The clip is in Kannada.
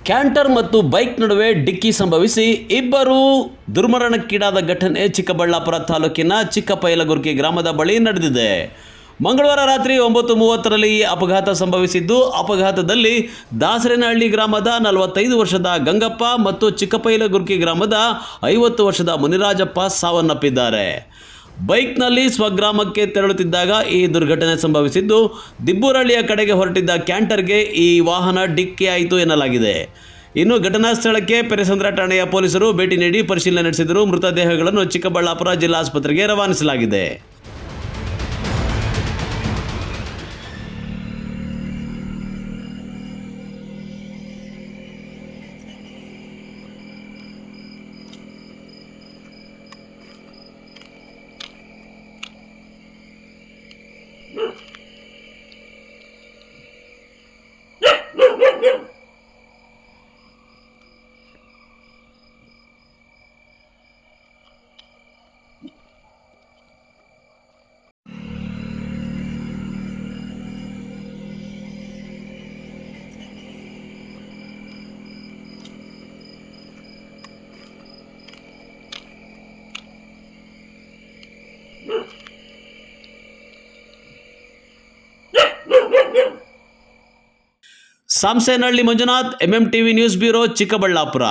ಕ್ಯಾಂಟರ್ ಮತ್ತು ಬೈಕ್ ನಡುವೆ ಡಿಕ್ಕಿ ಸಂಭವಿಸಿ ಇಬ್ಬರು ದುರ್ಮರಣಕ್ಕೀಡಾದ ಘಟನೆ ಚಿಕ್ಕಬಳ್ಳಾಪುರ ತಾಲೂಕಿನ ಚಿಕ್ಕಪೈಲಗುರ್ಕಿ ಗ್ರಾಮದ ಬಳಿ ನಡೆದಿದೆ. ಮಂಗಳವಾರ ರಾತ್ರಿ 9:30ರಲ್ಲಿ ಈ ಅಪಘಾತ ಸಂಭವಿಸಿದ್ದು, ಅಪಘಾತದಲ್ಲಿ ದಾಸರೇನಹಳ್ಳಿ ಗ್ರಾಮದ 45 ವರ್ಷದ ಗಂಗಪ್ಪ ಮತ್ತು ಚಿಕ್ಕಪೈಲಗುರ್ಕಿ ಗ್ರಾಮದ 50 ವರ್ಷದ ಮುನಿರಾಜಪ್ಪ ಸಾವನ್ನಪ್ಪಿದ್ದಾರೆ. ಬೈಕ್ನಲ್ಲಿ ಸ್ವಗ್ರಾಮಕ್ಕೆ ತೆರಳುತ್ತಿದ್ದಾಗ ಈ ದುರ್ಘಟನೆ ಸಂಭವಿಸಿದ್ದು, ದಿಬ್ಬೂರಹಳ್ಳಿಯ ಕಡೆಗೆ ಹೊರಟಿದ್ದ ಕ್ಯಾಂಟರ್ಗೆ ಈ ವಾಹನ ಡಿಕ್ಕಿಯಾಯಿತು ಎನ್ನಲಾಗಿದೆ. ಇನ್ನು ಘಟನಾ ಸ್ಥಳಕ್ಕೆ ಪೆರೆಸಂದ್ರ ಠಾಣೆಯ ಪೊಲೀಸರು ಭೇಟಿ ನೀಡಿ ಪರಿಶೀಲನೆ ನಡೆಸಿದರು. ಮೃತದೇಹಗಳನ್ನು ಚಿಕ್ಕಬಳ್ಳಾಪುರ ಜಿಲ್ಲಾಸ್ಪತ್ರೆಗೆ ರವಾನಿಸಲಾಗಿದೆ. Samsenahalli Manjunath, MMTV news bureau, Chikkaballapur.